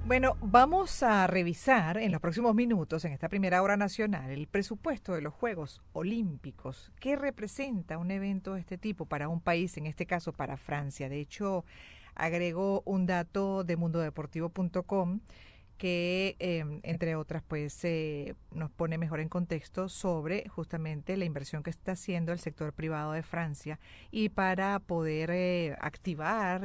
Bueno, vamos a revisar en los próximos minutos, en esta primera hora nacional, el presupuesto de los Juegos Olímpicos. ¿Qué representa un evento de este tipo para un país, en este caso para Francia? De hecho, agregó un dato de mundodeportivo.com que, entre otras, pues nos pone mejor en contexto sobre justamente la inversión que está haciendo el sector privado de Francia y para poder activar,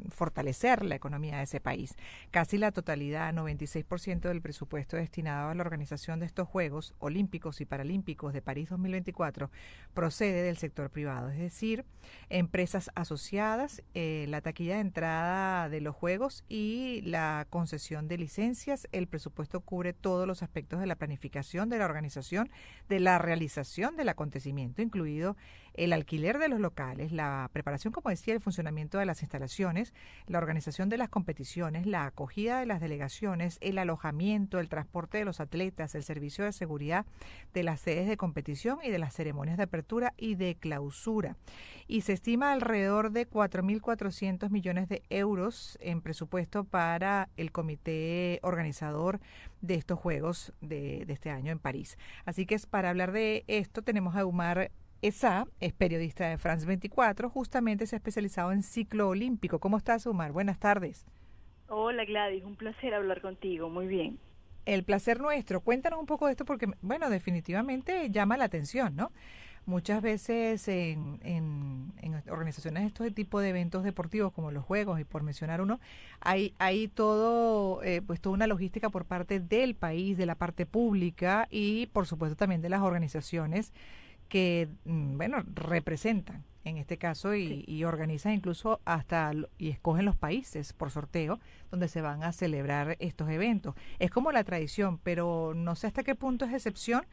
fortalecer la economía de ese país. Casi la totalidad, 96% del presupuesto destinado a la organización de estos Juegos Olímpicos y Paralímpicos de París 2024 procede del sector privado, es decir, empresas asociadas, la taquilla de entrada de los Juegos y la concesión de licencias. El presupuesto cubre todos los aspectos de la planificación, de la organización, de la realización del acontecimiento, incluido el alquiler de los locales, la preparación, como decía, el funcionamiento de las instalaciones, la organización de las competiciones, la acogida de las delegaciones, el alojamiento, el transporte de los atletas, el servicio de seguridad de las sedes de competición y de las ceremonias de apertura y de clausura. Y se estima alrededor de 4.400 millones de euros en presupuesto para el comité organizador de estos Juegos de este año en París. Así que para hablar de esto tenemos a Umar Essa, es periodista de France 24, justamente se ha especializado en ciclo olímpico. ¿Cómo estás, Umar? Buenas tardes. Hola Gladys, un placer hablar contigo, muy bien. El placer nuestro. Cuéntanos un poco de esto porque, bueno, definitivamente llama la atención, ¿no? Muchas veces en organizaciones de este tipo de eventos deportivos como los Juegos, y por mencionar uno, hay todo, pues toda una logística por parte del país, de la parte pública y por supuesto también de las organizaciones que, bueno, representan en este caso Sí. y organizan incluso y escogen los países por sorteo donde se van a celebrar estos eventos. Es como la tradición, pero no sé hasta qué punto es excepción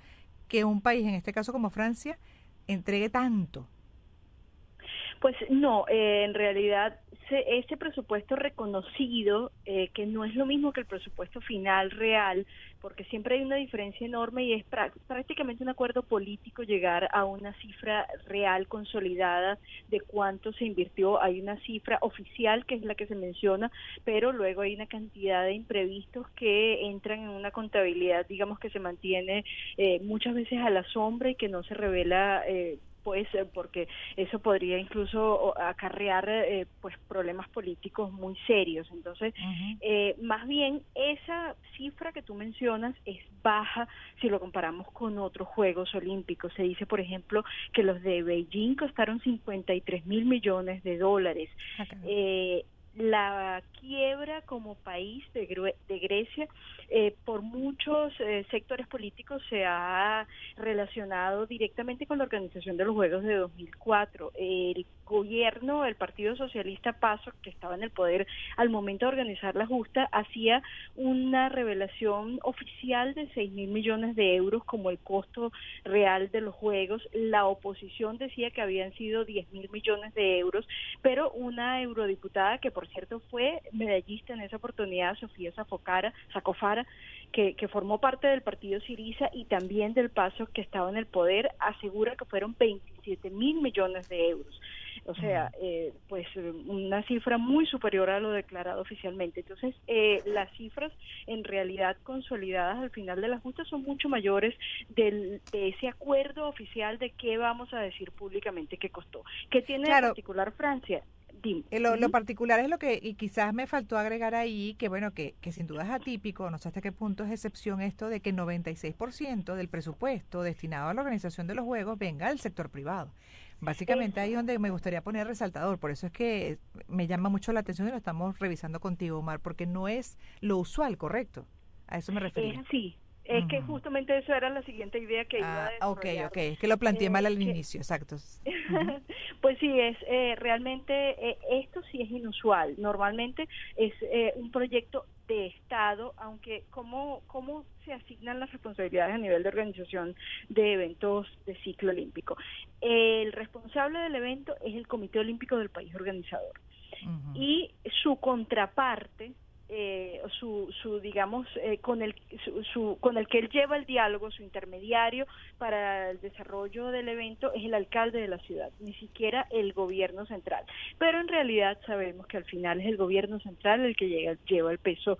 que un país, en este caso como Francia, entregue tanto. Pues no, en realidad ese presupuesto reconocido, que no es lo mismo que el presupuesto final real, porque siempre hay una diferencia enorme y es prácticamente un acuerdo político llegar a una cifra real consolidada de cuánto se invirtió. Hay una cifra oficial que es la que se menciona, pero luego hay una cantidad de imprevistos que entran en una contabilidad, digamos, que se mantiene muchas veces a la sombra y que no se revela. Pues porque eso podría incluso acarrear pues problemas políticos muy serios. Entonces, Ujú. más bien esa cifra que tú mencionas es baja si lo comparamos con otros Juegos Olímpicos. Se dice, por ejemplo, que los de Beijing costaron 53.000 millones de dólares. Ah, caramba. La quiebra como país de Grecia por muchos sectores políticos se ha relacionado directamente con la organización de los Juegos de 2004. El gobierno, el Partido Socialista PASOK, que estaba en el poder al momento de organizar la justa, hacía una revelación oficial de 6.000 millones de euros como el costo real de los Juegos. La oposición decía que habían sido 10.000 millones de euros, pero una eurodiputada, que por cierto fue medallista en esa oportunidad, Sofía Sacofara, que formó parte del partido Syriza y también del PASOK, que estaba en el poder, asegura que fueron 27.000 millones de euros. O sea, Ujú. una cifra muy superior a lo declarado oficialmente. Entonces, las cifras en realidad consolidadas al final de la justa son mucho mayores de ese acuerdo oficial de qué vamos a decir públicamente que costó. ¿Qué tiene de Claro, particular Francia? Dime. lo Ujú. particular es lo que, y quizás me faltó agregar ahí, que bueno, que sin duda es atípico, no sé hasta qué punto es excepción esto de que el 96% del presupuesto destinado a la organización de los Juegos venga del sector privado. Básicamente ahí donde me gustaría poner resaltador, por eso es que me llama mucho la atención y lo estamos revisando contigo, Omar, porque no es lo usual, correcto. A eso me Es refería. así. Es que Ujú. justamente eso era la siguiente idea que iba a Ah, ok, desarrollar. ok, es que lo planteé mal al Que inicio, exacto. Ujú. Pues sí, es realmente esto sí es inusual. Normalmente es un proyecto de Estado, aunque cómo se asignan las responsabilidades a nivel de organización de eventos de ciclo olímpico. El responsable del evento es el Comité Olímpico del país organizador Ujú. y su contraparte digamos, con el que él lleva el diálogo, su intermediario para el desarrollo del evento es el alcalde de la ciudad, ni siquiera el gobierno central. Pero en realidad sabemos que al final es el gobierno central el que lleva el peso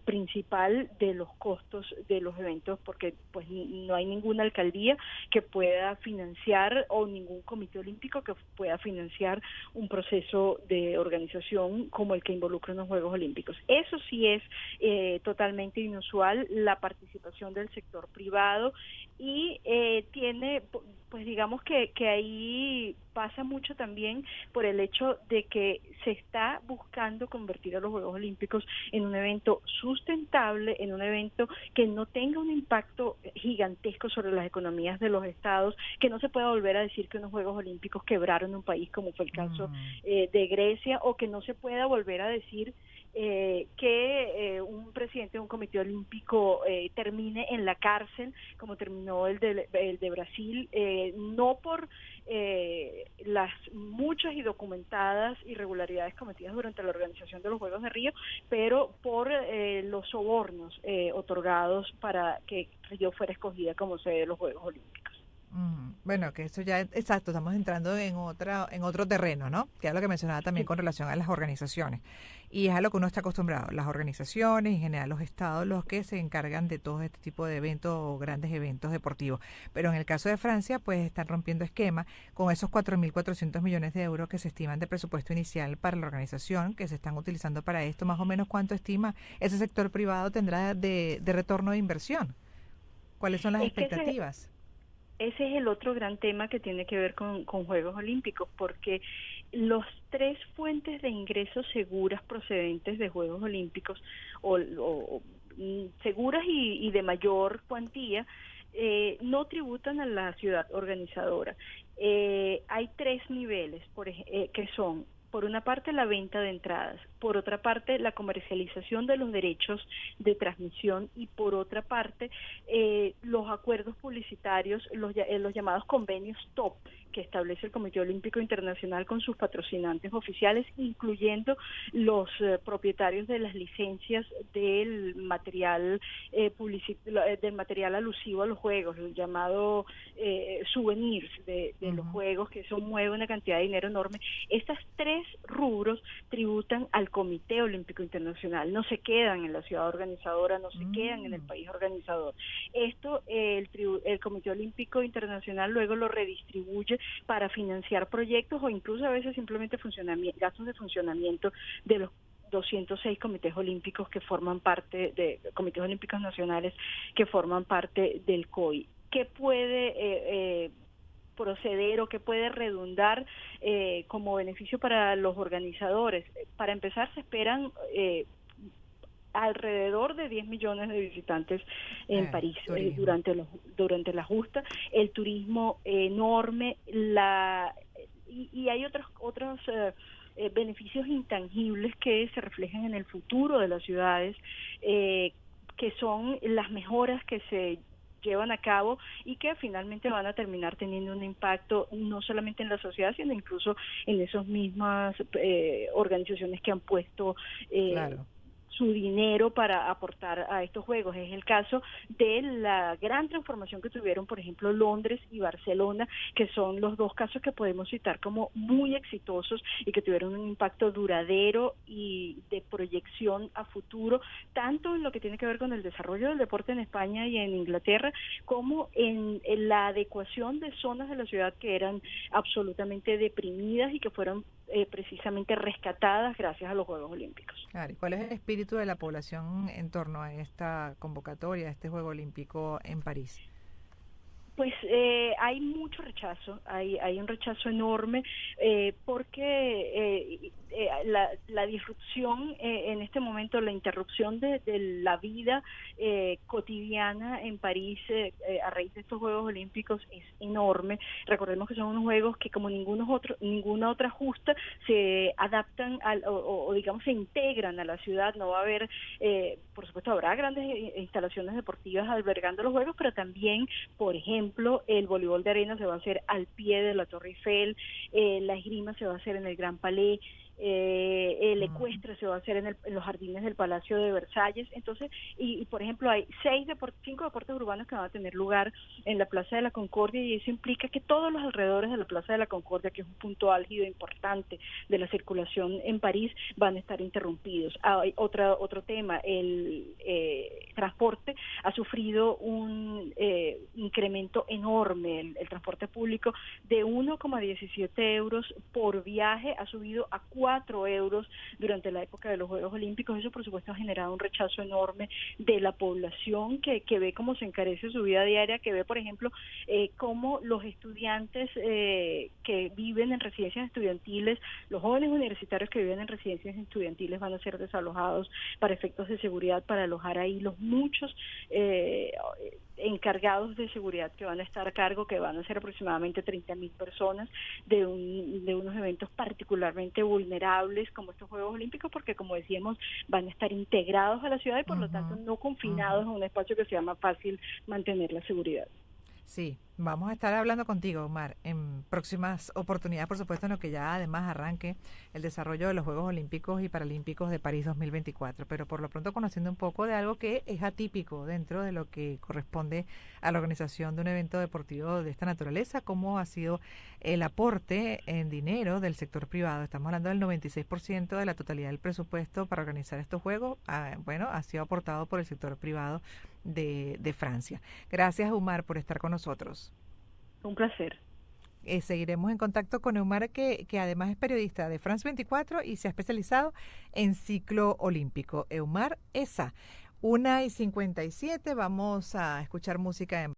principal de los costos de los eventos, porque pues no hay ninguna alcaldía que pueda financiar o ningún comité olímpico que pueda financiar un proceso de organización como el que involucra unos Juegos Olímpicos. Eso sí es totalmente inusual, la participación del sector privado, y tiene, pues digamos que ahí pasa mucho también por el hecho de que se está buscando convertir a los Juegos Olímpicos en un evento sustentable, en un evento que no tenga un impacto gigantesco sobre las economías de los estados, que no se pueda volver a decir que unos Juegos Olímpicos quebraron un país, como fue el caso de Grecia, o que no se pueda volver a decir que un presidente de un comité olímpico termine en la cárcel, como terminó el de Brasil, no por las muchas y documentadas irregularidades cometidas durante la organización de los Juegos de Río, pero por los sobornos otorgados para que Río fuera escogida como sede de los Juegos Olímpicos. Bueno, que eso ya, exacto, estamos entrando en otro terreno, ¿no? Que es lo que mencionaba también Sí. con relación a las organizaciones. Y es a lo que uno está acostumbrado. Las organizaciones, en general los estados, los que se encargan de todo este tipo de eventos o grandes eventos deportivos. Pero en el caso de Francia, pues están rompiendo esquema con esos 4.400 millones de euros que se estiman de presupuesto inicial para la organización, que se están utilizando para esto. Más o menos, ¿cuánto estima ese sector privado tendrá de retorno de inversión? ¿Cuáles son las Es que expectativas? ese es el otro gran tema que tiene que ver con Juegos Olímpicos, porque los tres fuentes de ingresos seguras procedentes de Juegos Olímpicos, seguras y de mayor cuantía, no tributan a la ciudad organizadora. Hay tres niveles que son: por una parte, la venta de entradas; por otra parte, la comercialización de los derechos de transmisión; y por otra parte, los acuerdos publicitarios, los llamados convenios top, que establece el Comité Olímpico Internacional con sus patrocinantes oficiales, incluyendo los propietarios de las licencias del material del material alusivo a los juegos, el llamado souvenirs de los juegos, que eso mueve una cantidad de dinero enorme. Estas tres rubros tributan al Comité Olímpico Internacional, no se quedan en la ciudad organizadora, no se quedan en el país organizador. Esto el Comité Olímpico Internacional luego lo redistribuye para financiar proyectos, o incluso a veces simplemente gastos de funcionamiento de los 206 comités olímpicos que forman parte de comités olímpicos nacionales que forman parte del COI. ¿Qué puede proceder o que puede redundar como beneficio para los organizadores? Para empezar, se esperan alrededor de 10 millones de visitantes en París Turismo. durante la justa, el turismo enorme, y hay otros beneficios intangibles que se reflejan en el futuro de las ciudades, que son las mejoras que se llevan a cabo y que finalmente van a terminar teniendo un impacto no solamente en la sociedad, sino incluso en esas mismas organizaciones que han puesto Claro. su dinero para aportar a estos juegos. Es el caso de la gran transformación que tuvieron, por ejemplo, Londres y Barcelona, que son los dos casos que podemos citar como muy exitosos y que tuvieron un impacto duradero y de proyección a futuro, tanto en lo que tiene que ver con el desarrollo del deporte en España y en Inglaterra, como en la adecuación de zonas de la ciudad que eran absolutamente deprimidas y que fueron precisamente rescatadas gracias a los Juegos Olímpicos. Claro. ¿Y cuál es el espíritu de la población en torno a esta convocatoria, a este Juego Olímpico en París? Pues hay mucho rechazo, hay un rechazo enorme, porque la disrupción en este momento, la interrupción de la vida cotidiana en París a raíz de estos Juegos Olímpicos es enorme. Recordemos que son unos juegos que, como ninguna otra justa, se adaptan o digamos se integran a la ciudad. No va a haber, por supuesto habrá grandes instalaciones deportivas albergando los juegos, pero también, por ejemplo, el voleibol de arena se va a hacer al pie de la Torre Eiffel, la esgrima se va a hacer en el Gran Palais, el ecuestre se va a hacer en los jardines del Palacio de Versalles. Entonces, por ejemplo, hay 5 deportes urbanos que van a tener lugar en la Plaza de la Concordia, y eso implica que todos los alrededores de la Plaza de la Concordia, que es un punto álgido importante de la circulación en París, van a estar interrumpidos. Hay otro tema, el transporte ha sufrido un incremento enorme. El transporte público de 1,17 euros por viaje ha subido a 4 euros durante la época de los Juegos Olímpicos. Eso, por supuesto, ha generado un rechazo enorme de la población que ve cómo se encarece su vida diaria, que ve, por ejemplo, cómo los estudiantes que viven en residencias estudiantiles, los jóvenes universitarios que viven en residencias estudiantiles van a ser desalojados para efectos de seguridad, para alojar ahí los muchos encargados de seguridad que van a estar a cargo, que van a ser aproximadamente 30.000 personas de unos eventos particularmente vulnerables como estos Juegos Olímpicos, porque, como decíamos, van a estar integrados a la ciudad y por lo tanto no confinados en un espacio que sea más fácil mantener la seguridad. Sí, vamos a estar hablando contigo, Omar, en próximas oportunidades, por supuesto, en lo que ya además arranque el desarrollo de los Juegos Olímpicos y Paralímpicos de París 2024, pero por lo pronto conociendo un poco de algo que es atípico dentro de lo que corresponde a la organización de un evento deportivo de esta naturaleza, cómo ha sido el aporte en dinero del sector privado. Estamos hablando del 96% de la totalidad del presupuesto para organizar estos Juegos, ha sido aportado por el sector privado de Francia. Gracias, Omar, por estar con nosotros. Un placer. Seguiremos en contacto con Omar, que además es periodista de France 24 y se ha especializado en ciclo olímpico. Omar Essa, 1:57, vamos a escuchar música en